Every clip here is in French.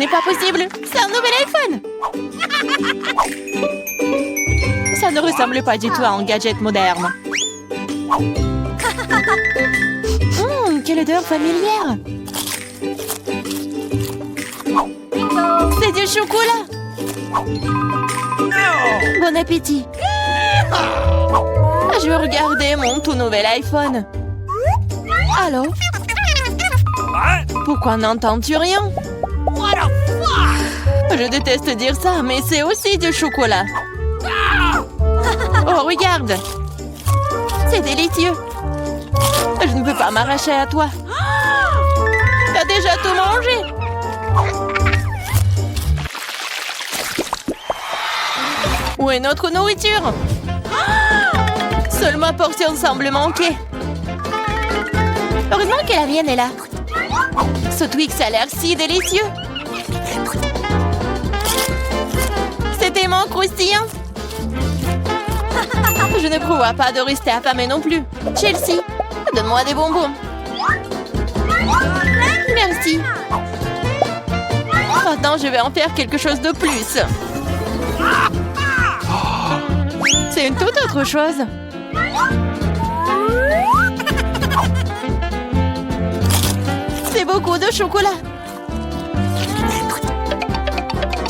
pas possible! C'est un nouvel iPhone! Ça ne ressemble pas du tout à un gadget moderne. Quelle odeur familière! C'est du chocolat! Bon appétit! Je veux regarder mon tout nouvel iPhone. Allô? Pourquoi n'entends-tu rien? Je déteste dire ça, mais c'est aussi du chocolat. Oh, regarde! C'est délicieux! Je ne peux pas m'arracher à toi. T'as déjà tout mangé? Où est notre nourriture? Seule ma portion semble manquer. Heureusement que la mienne est là. Ce Twix a l'air si délicieux. C'est tellement croustillant. Je ne prévois pas de rester affamée non plus. Chelsea, donne-moi des bonbons. Merci. Maintenant, je vais en faire quelque chose de plus. C'est une toute autre chose. C'est beaucoup de chocolat.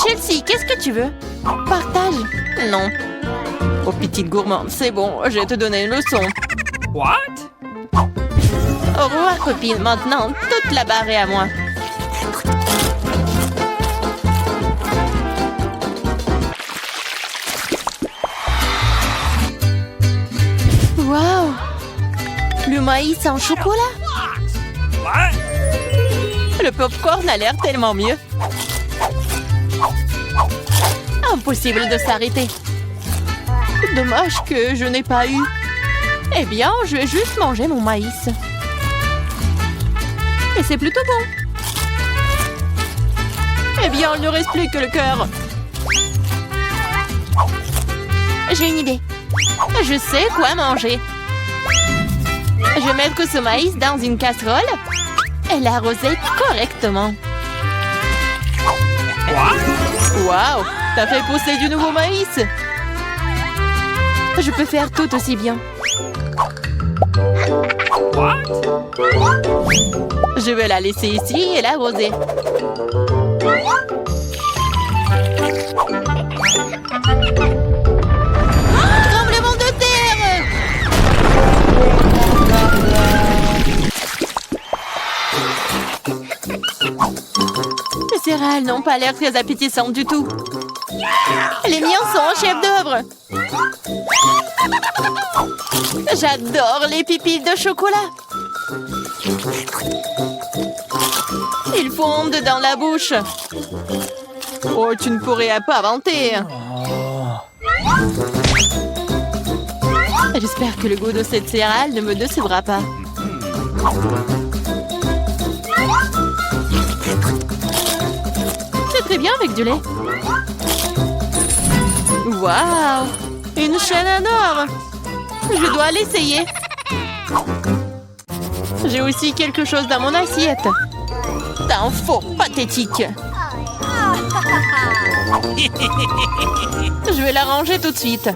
Chelsea, qu'est-ce que tu veux? Partage. Non. Oh, petite gourmande, c'est bon, je vais te donner une leçon. What? Au revoir, copine. Maintenant, toute la barre est à moi. Wow! Le maïs en chocolat? What? Le popcorn a l'air tellement mieux. Impossible de s'arrêter. Dommage que je n'ai pas eu. Eh bien, je vais juste manger mon maïs. Et c'est plutôt bon. Eh bien, il ne reste plus que le cœur. J'ai une idée. Je sais quoi manger. Je vais mettre ce maïs dans une casserole et l'arroser correctement. Waouh! T'as fait pousser du nouveau maïs! Je peux faire tout aussi bien. Je vais la laisser ici et l'arroser. Tremblement de terre! Les céréales n'ont pas l'air très appétissantes du tout. Les miens sont en chef d'œuvre. J'adore les pipilles de chocolat. Ils fondent dans la bouche. Oh, tu ne pourrais pas vanter. J'espère que le goût de cette céréale ne me décevra pas. C'est très bien avec du lait. Waouh! Une chaîne en or! Je dois l'essayer. J'ai aussi quelque chose dans mon assiette. T'es un faux pathétique. Je vais la ranger tout de suite.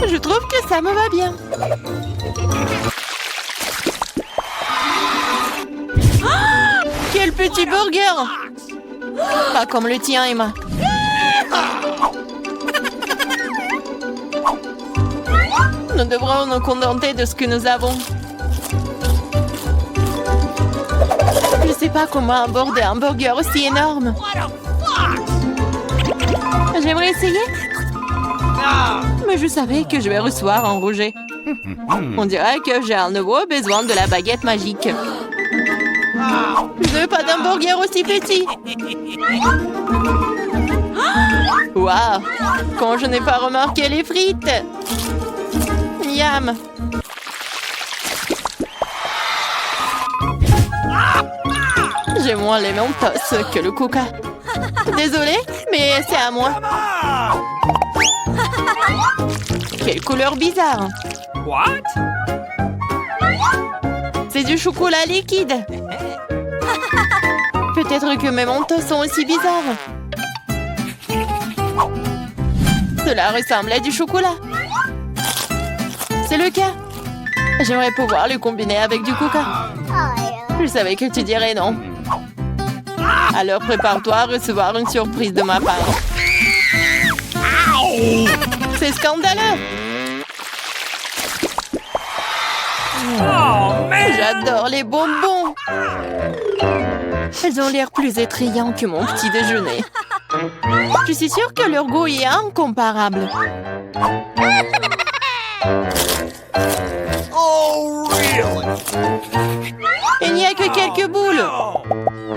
Je trouve que ça me va bien. Quel petit burger! Pas comme le tien, Emma. Nous devrons nous contenter de ce que nous avons. Je ne sais pas comment aborder un burger aussi énorme. J'aimerais essayer. Mais je savais que je vais recevoir un rejet. On dirait que j'ai un nouveau besoin de la baguette magique. Je veux pas d'un burger aussi petit. Waouh! Quand je n'ai pas remarqué les frites. Miam! J'ai moins les Mentos que le Coca. Désolée, mais c'est à moi. Quelle couleur bizarre! What? C'est du chocolat liquide. Peut-être que mes mentos sont aussi bizarres. Cela ressemble à du chocolat. C'est le cas. J'aimerais pouvoir le combiner avec du coca. Je savais que tu dirais non. Alors prépare-toi à recevoir une surprise de ma part. C'est scandaleux. Oh, man! J'adore les bonbons. Elles ont l'air plus attrayants que mon petit déjeuner. Je suis sûre que leur goût est incomparable. Oh, really? Il n'y a que quelques boules. Oh.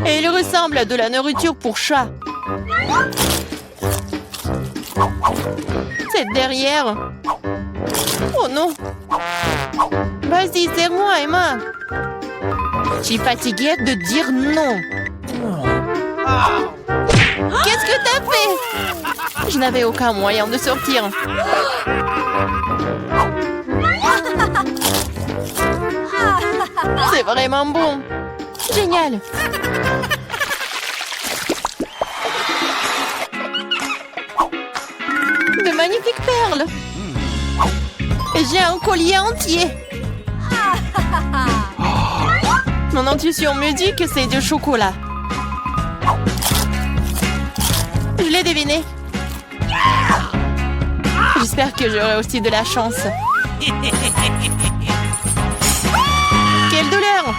Et ils ressemblent à de la nourriture pour chat. C'est derrière. Oh non. Vas-y, serre-moi, Emma. Je suis fatiguée de dire non. Qu'est-ce que t'as fait? Je n'avais aucun moyen de sortir. C'est vraiment bon. Génial. De magnifiques perles. Et j'ai un collier entier. Mon intuition me dit que c'est du chocolat. Je l'ai deviné. J'espère que j'aurai aussi de la chance. Quelle douleur!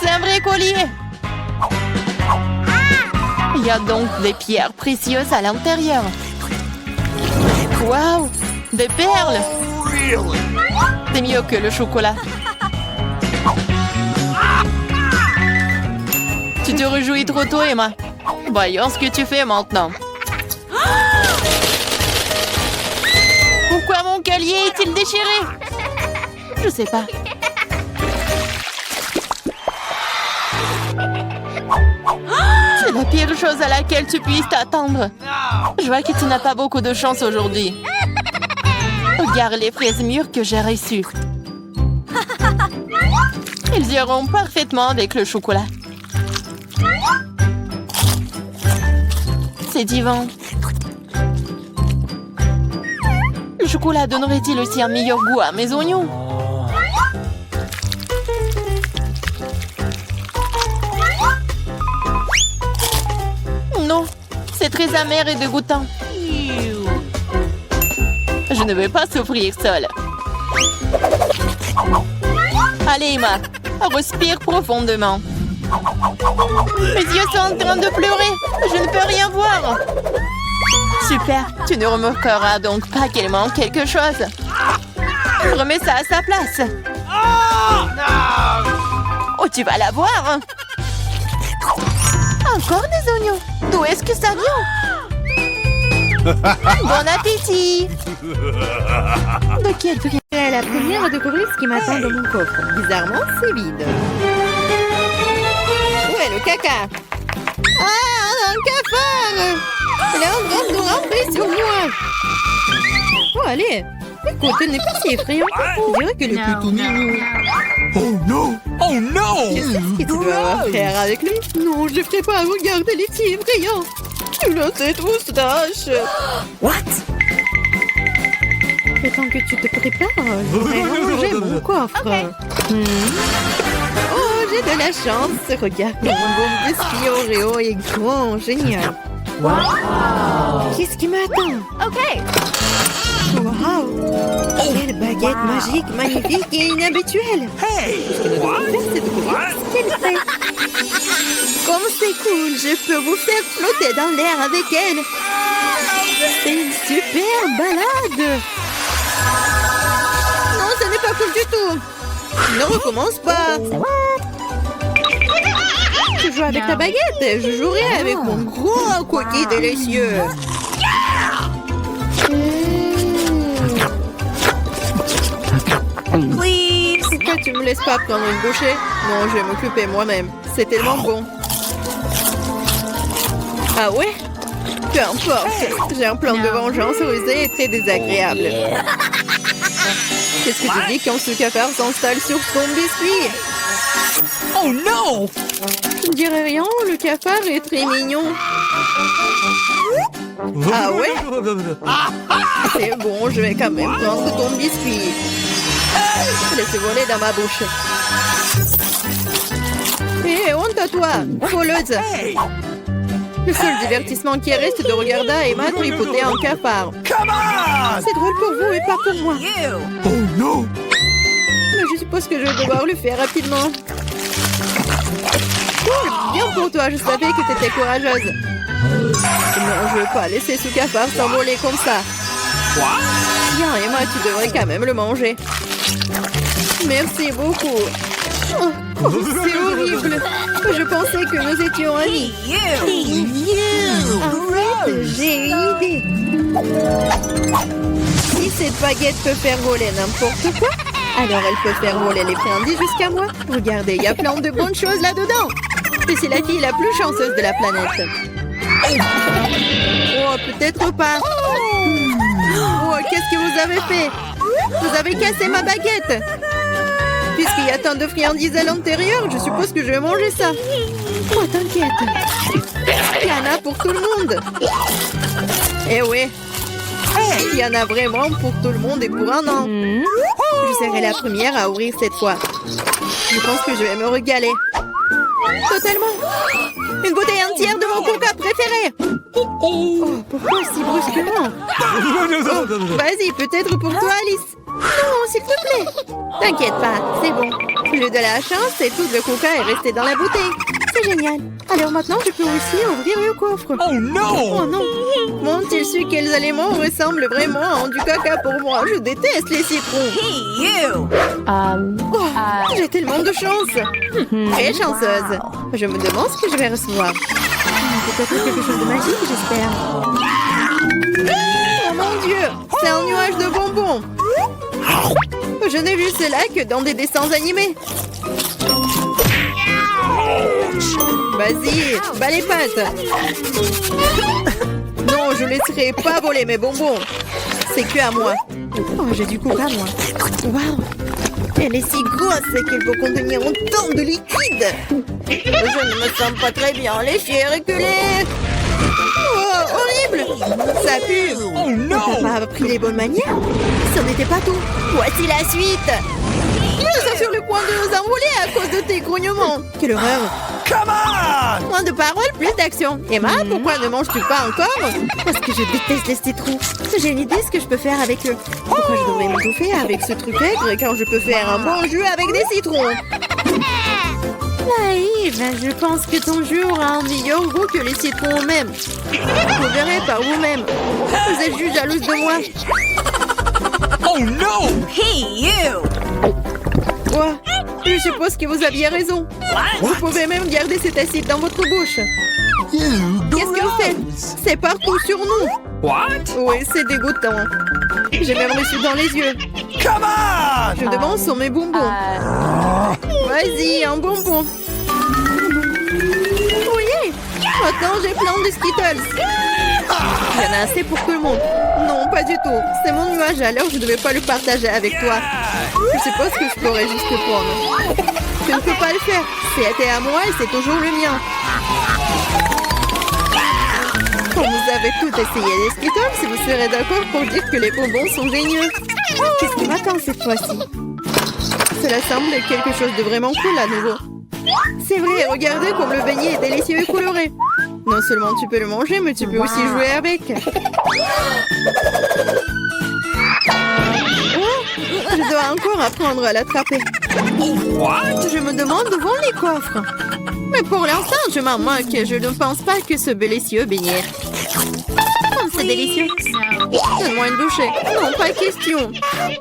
C'est un vrai collier! Il y a donc des pierres précieuses à l'intérieur. Waouh! Des perles! Really? C'est mieux que le chocolat. Tu te réjouis trop tôt, Emma. Voyons ce que tu fais maintenant. Pourquoi mon collier est-il déchiré? Je sais pas. C'est la pire chose à laquelle tu puisses t'attendre. Je vois que tu n'as pas beaucoup de chance aujourd'hui. Regarde les fraises mûres que j'ai reçues. Ils iront parfaitement avec le chocolat. C'est divin. Le chocolat donnerait-il aussi un meilleur goût à mes oignons? Non, c'est très amer et dégoûtant. Je ne veux pas souffrir seule. Allez, Emma, respire profondément. Mes yeux sont en train de pleurer. Je ne peux rien voir. Super, tu ne remarqueras donc pas qu'il manque quelque chose. Remets ça à sa place. Oh, no! Oh, tu vas la voir. Encore des oignons. D'où est-ce que ça vient? Bon appétit. De quel prix? C'est la première à découvrir ce qui m'attend dans mon coffre. Bizarrement, c'est vide. Où est le caca? Ah, un cafard! Il a un grand rempli sur moi. Oh, allez. Écoute, elle n'est pas si effrayante. On dirait que le petit mignon. Oh, no! Oh, no! Qu'est-ce que tu dois avoir faire avec lui? Non, je ne ferai pas regarder les petits effrayants. Tu as cette moustache. What? Le temps que tu te prépares, je vais ranger mon coffre. Oh, j'ai de la chance. Regarde, mon biscuit Oreo est grand, génial. Qu'est-ce qui m'attend? Wow! Quelle baguette magique, magnifique et inhabituelle! Hey! What? C'est de voir ce qu'elle fait. Comme c'est cool, je peux vous faire flotter dans l'air avec elle. C'est une super balade. Non, ce n'est pas cool du tout. Ne recommence pas. Tu joues avec ta baguette, je jouerai avec mon gros cookie délicieux. Please. Pourquoi tu me laisses pas prendre une bouchée? Non, je vais m'occuper moi-même. C'est tellement bon. Ah ouais? Peu importe. J'ai un plan de vengeance rusé et très désagréable. Qu'est-ce que tu dis quand ce cafard s'installe sur ton biscuit? Oh no! Je ne dirais rien, le cafard est très mignon. Ah ouais? C'est bon, je vais quand même prendre ton biscuit. Laisse voler dans ma bouche. Hé, honte à toi, voleuse. Hey! Le seul divertissement qui reste de regarder Emma tripoter un cafard. Come on! C'est drôle pour vous et pas pour moi. Oh no! Mais je suppose que je vais devoir le faire rapidement. Cool, bien pour toi, je savais que t'étais courageuse. Non, je veux pas laisser ce cafard s'envoler comme ça. Bien, Emma, tu devrais quand même le manger. Merci beaucoup. Oh, c'est horrible. Je pensais que nous étions amis. En fait, j'ai une idée. Si cette baguette peut faire voler n'importe quoi, alors elle peut faire voler les friandises jusqu'à moi. Regardez, il y a plein de bonnes choses là-dedans. Je suis la fille la plus chanceuse de la planète. Oh, peut-être pas. Oh, qu'est-ce que vous avez fait? Vous avez cassé ma baguette. Puisqu'il y a tant de friandises à l'intérieur, je suppose que je vais manger ça. Oh, t'inquiète. Il y en a pour tout le monde. Eh oui. Il y en a vraiment pour tout le monde et pour un an. Je serai la première à ouvrir cette fois. Je pense que je vais me régaler. Totalement. Une bouteille entière de mon coca préféré. Oh, pourquoi si brusquement? Oh, vas-y, peut-être pour toi, Alice. Non, s'il te plaît. T'inquiète pas, c'est bon. J'ai de la chance et tout le coca est resté dans la bouteille. C'est génial. Alors maintenant, je peux aussi ouvrir le coffre. Oh no! Oh non. M'ont-ils su quels aliments ressemblent vraiment à du caca pour moi? Je déteste les citrons. Oh, j'ai tellement de chance. Très chanceuse. Je me demande ce que je vais recevoir. Peut-être quelque chose de magique, j'espère. Oh mon Dieu, c'est un nuage de bonbons. Je n'ai vu cela que dans des dessins animés. Vas-y, bats les pattes. Non, je laisserai pas voler mes bonbons. C'est que à moi. Oh, j'ai du coca, moi. Waouh. Elle est si grosse qu'elle peut contenir autant de liquide. Je ne me sens pas très bien. Les chiens reculés. Oh, horrible. Ça pue. Oh no! T'as pas appris les bonnes manières? Ce n'était pas tout. Voici la suite. Nous sommes sur le point de nous envoler à cause de tes grognements. Quelle horreur. Come on! Moins de paroles, plus d'action. Emma, pourquoi ne manges-tu pas encore? Parce que je déteste les citrons. J'ai une idée ce que je peux faire avec eux. Pourquoi je devrais m'étouffer avec ce truc aigre quand je peux faire un bon jus avec des citrons? Naïve, je pense que ton jus aura un meilleur goût que les citrons eux-mêmes. Vous verrez par vous-même. Vous êtes juste jalouse de moi. Oh no! Quoi? Je suppose que vous aviez raison. Vous pouvez même garder cet acide dans votre bouche. Qu'est-ce que vous faites? C'est partout sur nous. What? Oui, c'est dégoûtant. J'ai même reçu dans les yeux. Come on! Je demande sur mes bonbons. Vas-y, un bonbon. Oui, maintenant j'ai plein de Skittles. Il y en a assez pour tout le monde. Non, pas du tout. C'est mon nuage, alors je ne devais pas le partager avec toi. Je suppose que je pourrais juste le prendre. Je ne peux pas le faire. C'était à moi et c'est toujours le mien. Quand vous avez tout essayé les Skittles, vous serez d'accord pour dire que les bonbons sont géniaux. Qu'est-ce qui m'attend cette fois-ci? Cela semble quelque chose de vraiment cool à nouveau. C'est vrai, regardez comme le beignet est délicieux et coloré. Non seulement tu peux le manger, mais tu peux aussi jouer avec. Oh, je dois encore apprendre à l'attraper. Je me demande où vont les coffres. Mais pour l'instant, je m'en moque. Je ne pense pas que ce délicieux beignet. Oh, c'est délicieux. Donne-moi une bouchée. Non, pas question.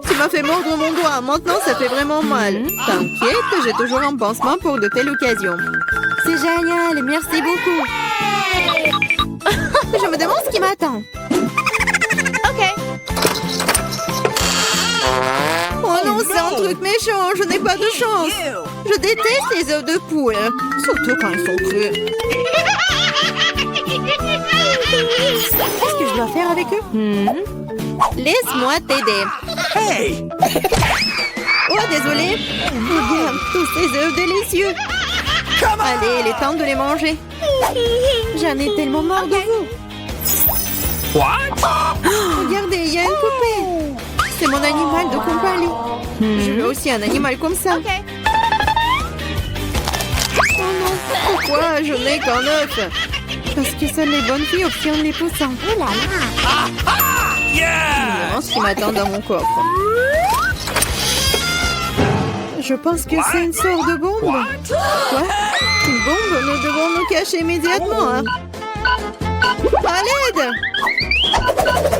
Tu m'as fait mordre mon doigt. Maintenant, ça fait vraiment mal. T'inquiète, j'ai toujours un pansement pour de telles occasions. C'est génial. Merci beaucoup. Je me demande ce qui m'attend. Ok. Oh non, c'est un truc méchant. Je n'ai pas de chance. Je déteste les œufs de poule. Surtout quand ils sont crus. Qu'est-ce que je dois faire avec eux? Laisse-moi t'aider. Hey! Oh, désolé. Regarde tous ces œufs délicieux. Allez, il est temps de les manger. J'en ai tellement marre de vous. Regardez, il y a une poupée. C'est mon animal de compagnie. Je veux aussi un animal comme ça. Oh non, pourquoi je n'ai qu'un œuf? Parce que seules les bonnes filles obtiennent les poussins. Oh là là. Je me demande ce qui m'attend dans mon coffre. Je pense que c'est une sorte de bombe. Quoi? Une bombe? Nous devons nous cacher immédiatement. Hein? À l'aide!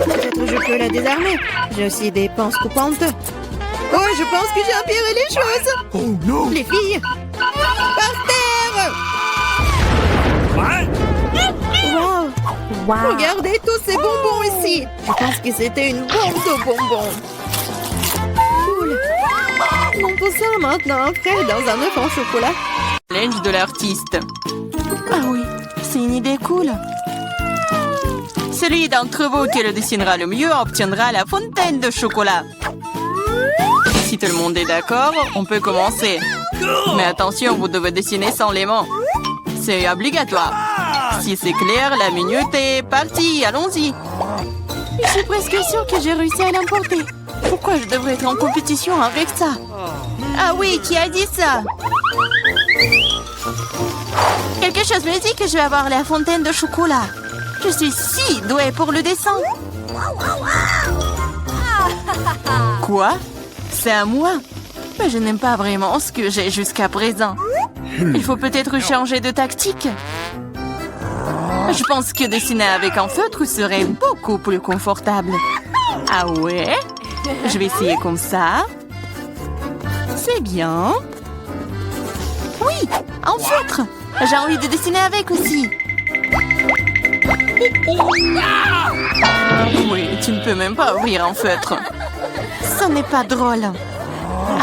Peut-être je peux la désarmer. J'ai aussi des pinces coupantes. Oh, je pense que j'ai empiré les choses. Oh non! Les filles, par terre! Wow! Regardez tous ces bonbons ici. Je pense que c'était une bombe de bonbons. Cool. On peut ça maintenant, frère, dans un œuf en chocolat. Challenge de l'artiste. Ah oui, c'est une idée cool. Celui d'entre vous qui le dessinera le mieux obtiendra la fontaine de chocolat. Si tout le monde est d'accord, on peut commencer. Mais attention, vous devez dessiner sans les mains. C'est obligatoire. Si c'est clair, la minute est partie. Allons-y. Je suis presque sûre que j'ai réussi à l'emporter. Pourquoi je devrais être en compétition avec ça? Ah oui, qui a dit ça? Quelque chose me dit que je vais avoir la fontaine de chocolat. Je suis si douée pour le dessin. Quoi? C'est à moi? Mais je n'aime pas vraiment ce que j'ai jusqu'à présent. Il faut peut-être changer de tactique. Je pense que dessiner avec un feutre serait beaucoup plus confortable. Ah ouais? Je vais essayer comme ça. C'est bien. Oui, un feutre. J'ai envie de dessiner avec aussi. Oui, tu ne peux même pas ouvrir un feutre. Ce n'est pas drôle.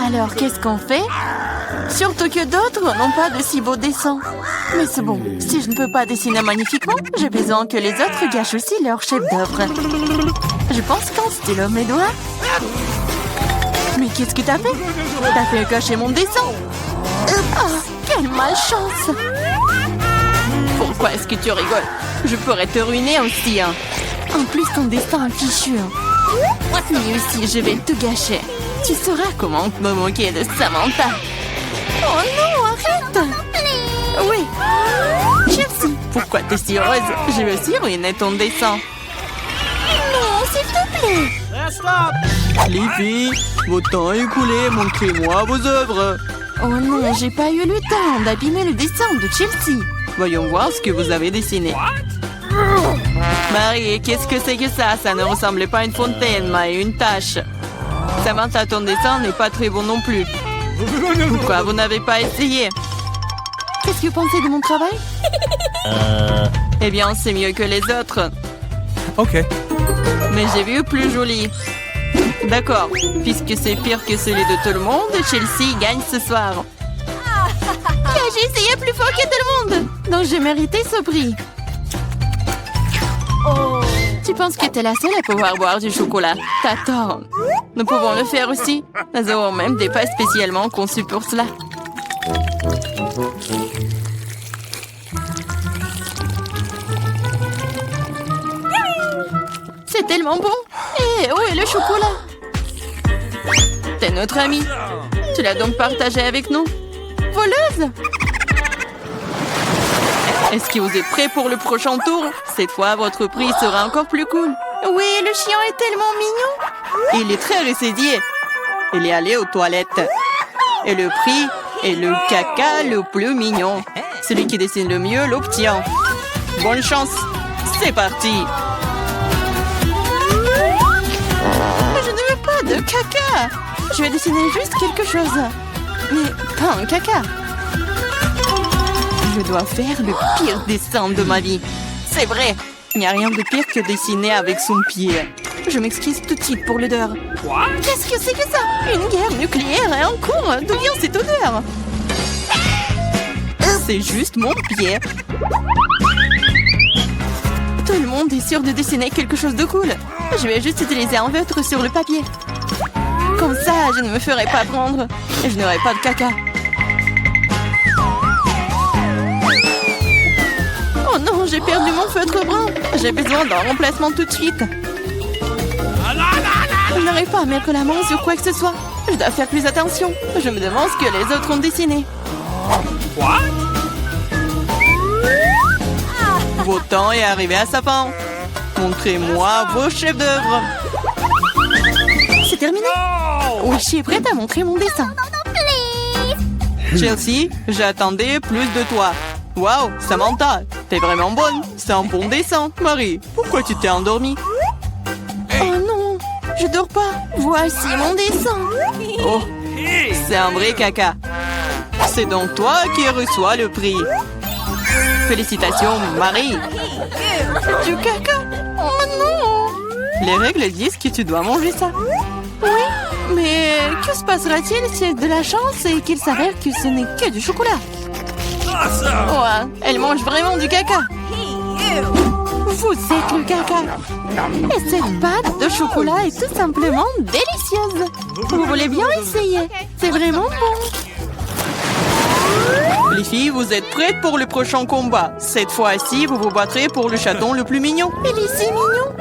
Alors, qu'est-ce qu'on fait? Surtout que d'autres n'ont pas de si beaux dessins. Mais c'est bon, si je ne peux pas dessiner magnifiquement, j'ai besoin que les autres gâchent aussi leur chef-d'œuvre. Je pense qu'un stylo mes doigts. Mais qu'est-ce que t'as fait? T'as fait gâcher mon dessin. Oh, quelle malchance! Pourquoi est-ce que tu rigoles? Je pourrais te ruiner aussi, hein. En plus, ton destin est fichu. Mais aussi, je vais te gâcher. Tu sauras comment me moquer de Samantha. Oh non, arrête! Oui. Chelsea, pourquoi t'es si heureuse? Je vais aussi ruiner ton dessin. Non, s'il te plaît. Les filles, votre temps est écoulé, montrez-moi vos œuvres. Oh non, j'ai pas eu le temps d'abîmer le dessin de Chelsea. Voyons voir ce que vous avez dessiné. Marie, qu'est-ce que c'est que ça? Ça ne ressemblait pas à une fontaine, mais à une tache. Samantha, ton dessin n'est pas très bon non plus. Pourquoi vous n'avez pas essayé? Qu'est-ce que vous pensez de mon travail? Eh bien, c'est mieux que les autres. Ok. Mais j'ai vu plus joli. D'accord, puisque c'est pire que celui de tout le monde, Chelsea gagne ce soir. J'ai essayé plus fort que tout le monde, donc j'ai mérité ce prix. Tu penses que t'es la seule à pouvoir boire du chocolat? T'as tort. Nous pouvons le faire aussi. Nous avons même des pas spécialement conçus pour cela. C'est tellement bon. Et où est le chocolat? T'es notre amie. Tu l'as donc partagé avec nous? Voleuse! Est-ce que vous êtes prêts pour le prochain tour? Cette fois, votre prix sera encore plus cool. Oui, le chien est tellement mignon. Il est très ressaidié. Il est allé aux toilettes. Et le prix est le caca le plus mignon. Celui qui dessine le mieux l'obtient. Bonne chance. C'est parti. Je ne veux pas de caca. Je vais dessiner juste quelque chose. Mais pas un caca. Je dois faire le pire dessin de ma vie. C'est vrai, il n'y a rien de pire que dessiner avec son pied. Je m'excuse tout de suite pour l'odeur. Qu'est-ce que c'est que ça? Une guerre nucléaire est en cours. D'où vient cette odeur? C'est juste mon pied. Tout le monde est sûr de dessiner quelque chose de cool. Je vais juste utiliser un feutre sur le papier. Comme ça, je ne me ferai pas prendre. Et je n'aurai pas de caca. Oh non, j'ai perdu mon feutre brun. J'ai besoin d'un remplacement tout de suite. Je n'arrive pas à mettre la main sur quoi que ce soit. Je dois faire plus attention. Je me demande ce que les autres ont dessiné. Votre temps est arrivé à sa fin. Montrez-moi vos chefs d'œuvre. C'est terminé. Oui, je suis prête à montrer mon dessin. Chelsea, j'attendais plus de toi. Waouh, Samantha, t'es vraiment bonne. C'est un bon dessin. Marie, pourquoi tu t'es endormie? Oh non, je dors pas. Voici mon dessin. Oh, c'est un vrai caca. C'est donc toi qui reçois le prix. Félicitations, Marie. Du caca. Oh non. Les règles disent que tu dois manger ça. Oui, mais que se passera-t-il si j'ai de la chance et qu'il s'avère que ce n'est que du chocolat? Ouais, elle mange vraiment du caca. Vous êtes le caca. Et cette pâte de chocolat est tout simplement délicieuse. Vous voulez bien essayer? C'est vraiment bon. Les filles, vous êtes prêtes pour le prochain combat. Cette fois-ci, vous vous battrez pour le chaton le plus mignon. Il est si mignon.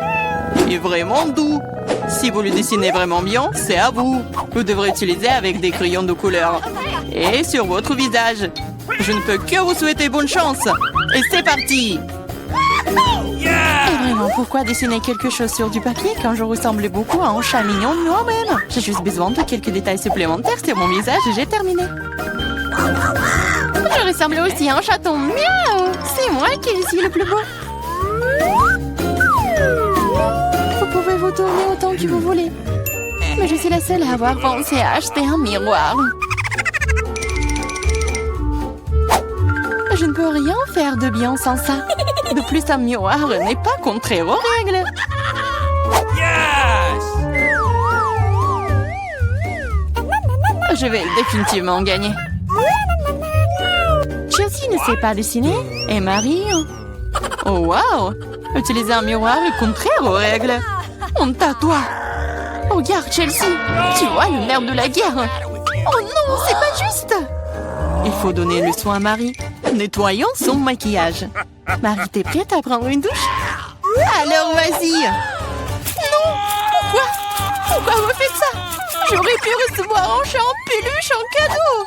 Et vraiment doux. Si vous le dessinez vraiment bien, c'est à vous. Vous devrez utiliser avec des crayons de couleur. Et sur votre visage. Je ne peux que vous souhaiter bonne chance. Et c'est parti! Et vraiment, pourquoi dessiner quelque chose sur du papier quand je ressemble beaucoup à un chat mignon de moi-même? J'ai juste besoin de quelques détails supplémentaires sur mon visage et j'ai terminé. Je ressemble aussi à un chaton. Miaou! C'est moi qui suis le plus beau. Vous pouvez vous tourner autant que vous voulez. Mais je suis la seule à avoir pensé à acheter un miroir. Je ne peux rien faire de bien sans ça. De plus, un miroir n'est pas contraire aux règles. Je vais définitivement gagner. Chelsea ne sait pas dessiner. Et Marie... Oh, wow! Utiliser un miroir est contraire aux règles. Honte à toi. Regarde, Chelsea. Tu vois le nerf de la guerre. Oh non, c'est pas juste. Il faut donner le soin à Marie. Nettoyons son maquillage. Marie, t'es prête à prendre une douche? Alors, vas-y. Non, pourquoi vous faites ça? J'aurais pu recevoir un chat en peluche en cadeau.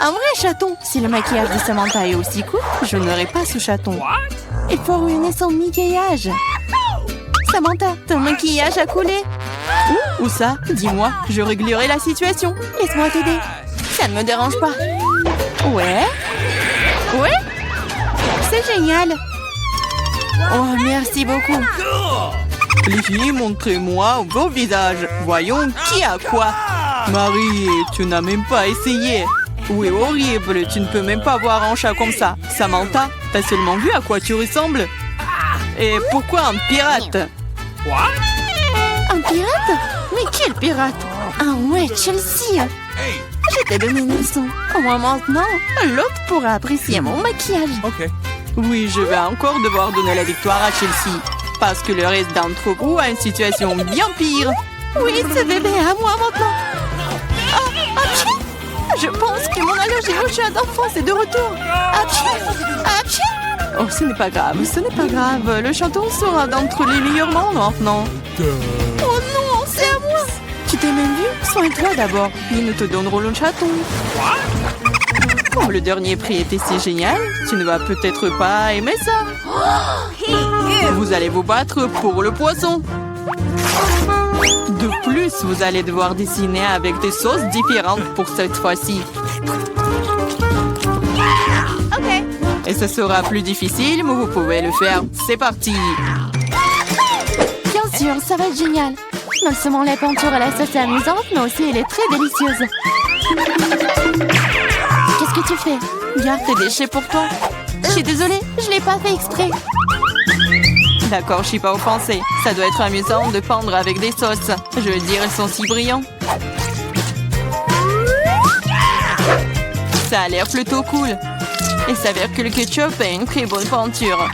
Un vrai chaton. Si le maquillage de Samantha est aussi court, je n'aurai pas ce chaton. Il faut ruiner son maquillage. Samantha, ton maquillage a coulé. Où ça? Dis-moi, je réglerai la situation. Laisse-moi t'aider. Ça ne me dérange pas. Ouais? C'est génial. Oh, merci beaucoup. Les filles, montrez-moi vos visages. Voyons qui a quoi. Marie, tu n'as même pas essayé. Oui, horrible, tu ne peux même pas voir un chat comme ça. Samantha, t'as seulement vu à quoi tu ressembles? Et pourquoi un pirate? Un pirate? Mais quel pirate? Ah ouais, Chelsea. Je t'ai donné une leçon. Au moins maintenant, l'autre pourra apprécier mon maquillage. Oui, je vais encore devoir donner la victoire à Chelsea. Parce que le reste d'entre vous a une situation bien pire. Oui, ce bébé est à moi maintenant. Je pense que mon allergie au chat d'enfance est de retour. Apchi. Oh, ce n'est pas grave, Le chaton sera d'entre les meilleurs membres maintenant. Oh non, c'est à moi. Tu t'es même vu? Soigne-toi d'abord, puis nous te donnerons le chaton. Comme le dernier prix était si génial, tu ne vas peut-être pas aimer ça. Vous allez vous battre pour le poisson. De plus, vous allez devoir dessiner avec des sauces différentes pour cette fois-ci. Et ce sera plus difficile, mais vous pouvez le faire. C'est parti! Bien sûr, ça va être génial. Non seulement la peinture à la sauce est amusante, mais aussi elle est très délicieuse. Qu'est-ce que tu fais? Garde tes déchets pour toi. Je suis désolée, je l'ai pas fait exprès. D'accord, je suis pas offensée. Ça doit être amusant de peindre avec des sauces. Je veux dire, elles sont si brillantes. Ça a l'air plutôt cool. Il s'avère que le ketchup est une très bonne peinture.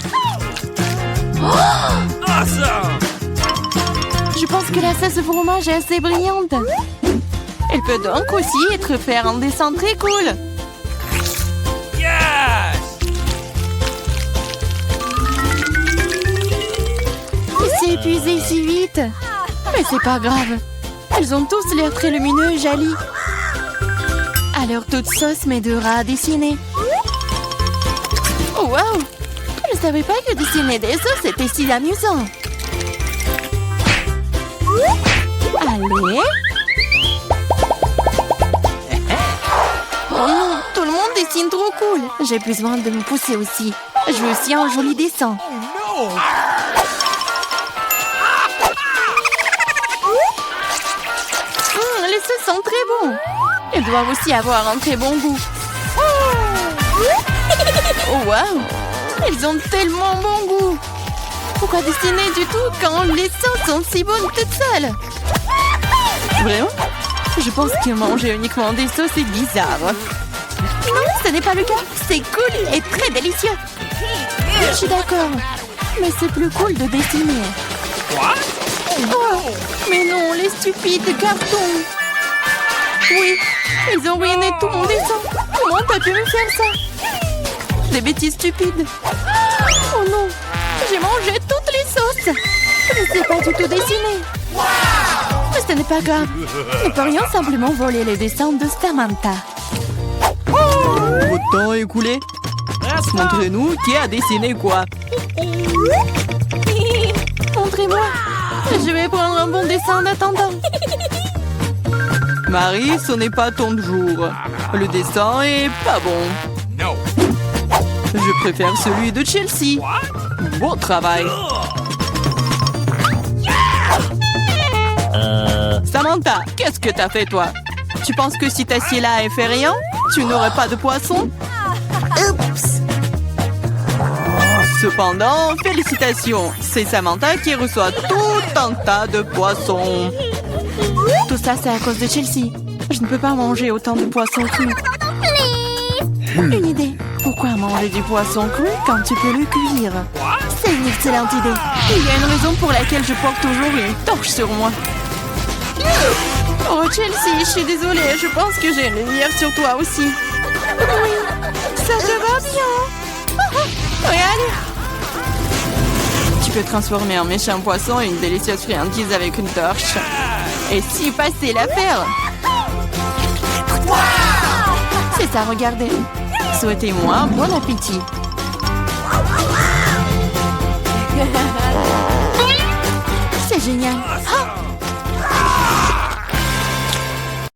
Je pense que la sauce au fromage est assez brillante. Elle peut donc aussi être faite en dessin très cool. Il s'est épuisé si vite. Mais c'est pas grave. Ils ont tous l'air très lumineux et jolis. Alors toute sauce m'aidera à dessiner. Oh wow! Je savais pas que dessiner des sauces était si amusant. Allez. Oh non, tout le monde dessine trop cool. J'ai besoin de me pousser aussi. Je veux aussi un joli dessin. Les sauces sont très bons. Elles doivent aussi avoir un très bon goût. Oh wow! Elles ont tellement bon goût. Pourquoi dessiner du tout quand les sauces sont si bonnes toutes seules? Vraiment? Je pense que manger uniquement des sauces est bizarre. Non, ce n'est pas le cas. C'est cool et très délicieux. Je suis d'accord. Mais c'est plus cool de dessiner. Oh, mais non, les stupides cartons. Oui, ils ont ruiné tout mon dessin. Comment t'as pu me faire ça? Des bêtises stupides. Oh non, j'ai mangé toutes les sauces. Je ne sais pas du tout dessiner. Mais ce n'est pas grave. Nous pourrions simplement voler les dessins de Samantha. Votre temps est écoulé. Montrez-nous qui a dessiné quoi. Montrez-moi. Je vais prendre un bon dessin en attendant. Marie, ce n'est pas ton jour. Le dessin est pas bon. Je préfère celui de Chelsea. Bon travail. Samantha, qu'est-ce que t'as fait toi? Tu penses que si t'assieds là et fais rien, tu n'aurais pas de poisson? Oups! Cependant, félicitations. C'est Samantha qui reçoit tout un tas de poissons. Tout ça, c'est à cause de Chelsea. Je ne peux pas manger autant de poissons crus. Une idée. Pourquoi manger du poisson cru quand tu peux le cuire? C'est une excellente idée. Il y a une raison pour laquelle je porte toujours une torche sur moi. Oh Chelsea, je suis désolée. Je pense que j'ai une lumière sur toi aussi. Oui, ça te va bien. Regarde. Tu peux transformer un méchant poisson en une délicieuse friandise avec une torche. Et si passer l'affaire. C'est ça, regardez. Souhaitez-moi bon appétit. C'est génial. Oh,